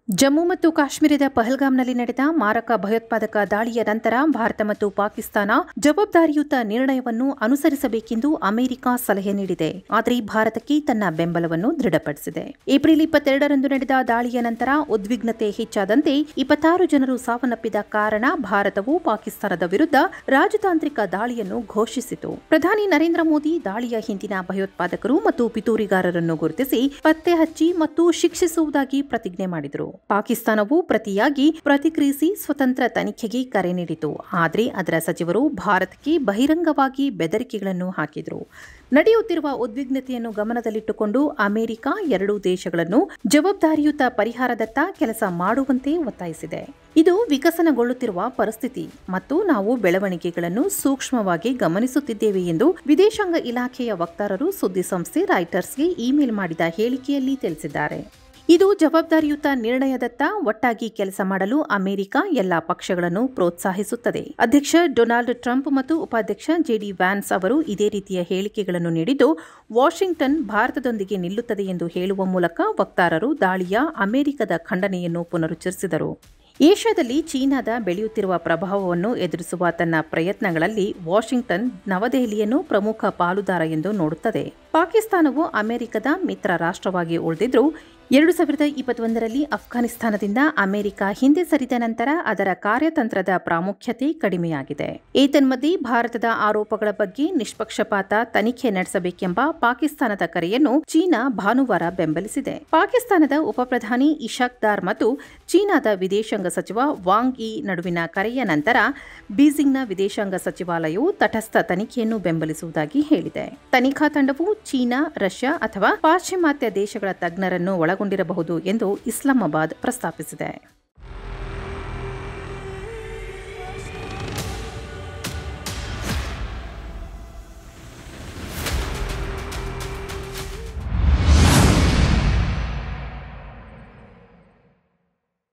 ಜಮ್ಮು ಮತ್ತು ಕಾಶ್ಮೀರದ ಪಹಲ್ಗಾಮ್ನಲ್ಲಿ ನಡೆದ ಮಾರಕ ಭಯೋತ್ಪಾದಕ ದಾಳಿಯ ನಂತರ ಭಾರತ ಮತ್ತು ಪಾಕಿಸ್ತಾನ ಜವಾಬ್ದಾರಿಯುತ ನಿರ್ಣಯವನ್ನು ಅನುಸರಿಸಬೇಕೆಂದು ಅಮೆರಿಕ ಸಲಹೆ ನೀಡಿದೆ. ಆದರೆ ಭಾರತಕ್ಕೆ ತನ್ನ ಬೆಂಬಲವನ್ನು ದೃಢಪಡಿಸಿದೆ. ಏಪ್ರಿಲ್ 22ರಂದು ನಡೆದ ದಾಳಿಯ ನಂತರ ಉದ್ವಿಗ್ನತೆ ಹೆಚ್ಚಾದಂತೆ 26 ಜನರು ಸಾವನ್ನಪ್ಪಿದ ಕಾರಣ ಭಾರತವು ಪಾಕಿಸ್ತಾನದ ವಿರುದ್ಧ ರಾಜತಾಂತ್ರಿಕ ದಾಳಿಯನ್ನು ಘೋಷಿಸಿತು. ಪ್ರಧಾನಿ ನರೇಂದ್ರ ಮೋದಿ ದಾಳಿಯ ಹಿಂದಿನ ಭಯೋತ್ಪಾದಕರು ಮತ್ತು ಪಿತೂರಿಗಾರರನ್ನು ಗುರುತಿಸಿ ಪತ್ತೆ ಹಚ್ಚಿ ಮತ್ತು ಶಿಕ್ಷಿಸುವುದಾಗಿ ಪ್ರತಿಜ್ಞೆ ಮಾಡಿದರು. ಪಾಕಿಸ್ತಾನವು ಪ್ರತಿಯಾಗಿ ಪ್ರತಿಕ್ರಿಯಿಸಿ ಸ್ವತಂತ್ರ ತನಿಖೆಗೆ ಕರೆ ನೀಡಿತು. ಆದರೆ ಅದರ ಸಚಿವರು ಭಾರತಕ್ಕೆ ಬಹಿರಂಗವಾಗಿ ಬೆದರಿಕೆಗಳನ್ನು ಹಾಕಿದರು. ನಡೆಯುತ್ತಿರುವ ಉದ್ವಿಗ್ನತೆಯನ್ನು ಗಮನದಲ್ಲಿಟ್ಟುಕೊಂಡು ಅಮೆರಿಕ ಎರಡೂ ದೇಶಗಳನ್ನು ಜವಾಬ್ದಾರಿಯುತ ಪರಿಹಾರದತ್ತ ಕೆಲಸ ಮಾಡುವಂತೆ ಒತ್ತಾಯಿಸಿದೆ. ಇದು ವಿಕಸನಗೊಳ್ಳುತ್ತಿರುವ ಪರಿಸ್ಥಿತಿ ಮತ್ತು ನಾವು ಬೆಳವಣಿಗೆಗಳನ್ನು ಸೂಕ್ಷ್ಮವಾಗಿ ಗಮನಿಸುತ್ತಿದ್ದೇವೆ ಎಂದು ವಿದೇಶಾಂಗ ಇಲಾಖೆಯ ವಕ್ತಾರರು ಸುದ್ದಿಸಂಸ್ಥೆ ರಾಯ್ಟರ್ಸ್ಗೆ ಇಮೇಲ್ ಮಾಡಿದ ಹೇಳಿಕೆಯಲ್ಲಿ ತಿಳಿಸಿದ್ದಾರೆ. ಇದು ಜವಾಬ್ದಾರಿಯುತ ನಿರ್ಣಯದತ್ತ ಒಟ್ಟಾಗಿ ಕೆಲಸ ಮಾಡಲು ಅಮೆರಿಕ ಎಲ್ಲಾ ಪಕ್ಷಗಳನ್ನು ಪ್ರೋತ್ಸಾಹಿಸುತ್ತದೆ. ಅಧ್ಯಕ್ಷ ಡೊನಾಲ್ಡ್ ಟ್ರಂಪ್ ಮತ್ತು ಉಪಾಧ್ಯಕ್ಷ ಜೆಡಿ ವ್ಯಾನ್ಸ್ ಅವರು ಇದೇ ರೀತಿಯ ಹೇಳಿಕೆಗಳನ್ನು ನೀಡಿದ್ದು, ವಾಷಿಂಗ್ಟನ್ ಭಾರತದೊಂದಿಗೆ ನಿಲ್ಲುತ್ತದೆ ಎಂದು ಹೇಳುವ ಮೂಲಕ ವಕ್ತಾರರು ದಾಳಿಯ ಅಮೆರಿಕದ ಖಂಡನೆಯನ್ನು ಪುನರುಚ್ಚರಿಸಿದರು. ಏಷ್ಯಾದಲ್ಲಿ ಚೀನಾದ ಬೆಳೆಯುತ್ತಿರುವ ಪ್ರಭಾವವನ್ನು ಎದುರಿಸುವ ತನ್ನ ಪ್ರಯತ್ನಗಳಲ್ಲಿ ವಾಷಿಂಗ್ಟನ್ ನವದೆಹಲಿಯನ್ನು ಪ್ರಮುಖ ಪಾಲುದಾರ ಎಂದು ನೋಡುತ್ತದೆ. ಪಾಕಿಸ್ತಾನವು ಅಮೆರಿಕದ ಮಿತ್ರ ರಾಷ್ಟ್ರವಾಗಿ ಉಳಿದಿದ್ದರೂ 2021ರಲ್ಲಿ ಅಫ್ಘಾನಿಸ್ತಾನದಿಂದ ಅಮೆರಿಕ ಹಿಂದೆ ಸರಿದ ನಂತರ ಅದರ ಕಾರ್ಯತಂತ್ರದ ಪ್ರಾಮುಖ್ಯತೆ ಕಡಿಮೆಯಾಗಿದೆ. ಏತನ್ಮಧ್ಯೆ ಭಾರತದ ಆರೋಪಗಳ ಬಗ್ಗೆ ನಿಷ್ಪಕ್ಷಪಾತ ತನಿಖೆ ನಡೆಸಬೇಕೆಂಬ ಪಾಕಿಸ್ತಾನದ ಕರೆಯನ್ನು ಚೀನಾ ಭಾನುವಾರ ಬೆಂಬಲಿಸಿದೆ. ಪಾಕಿಸ್ತಾನದ ಉಪಪ್ರಧಾನಿ ಇಶಾಕ್ ದಾರ್ ಮತ್ತು ಚೀನಾದ ವಿದೇಶಾಂಗ ಸಚಿವ ವಾಂಗ್ ಯಿ ನಡುವಿನ ಕರೆಯ ನಂತರ ಬೀಜಿಂಗ್ನ ವಿದೇಶಾಂಗ ಸಚಿವಾಲಯವು ತಟಸ್ಥ ತನಿಖೆಯನ್ನು ಬೆಂಬಲಿಸುವುದಾಗಿ ಹೇಳಿದೆ. ತನಿಖಾ ತಂಡವು ಚೀನಾ, ರಷ್ಯಾ ಅಥವಾ ಪಾಶ್ಚಿಮಾತ್ಯ ದೇಶಗಳ ತಜ್ಞರನ್ನು ಒಳಗೊಂಡಿರಬಹುದು ಎಂದು ಇಸ್ಲಾಮಾಬಾದ್ ಪ್ರಸ್ತಾಪಿಸಿದೆ.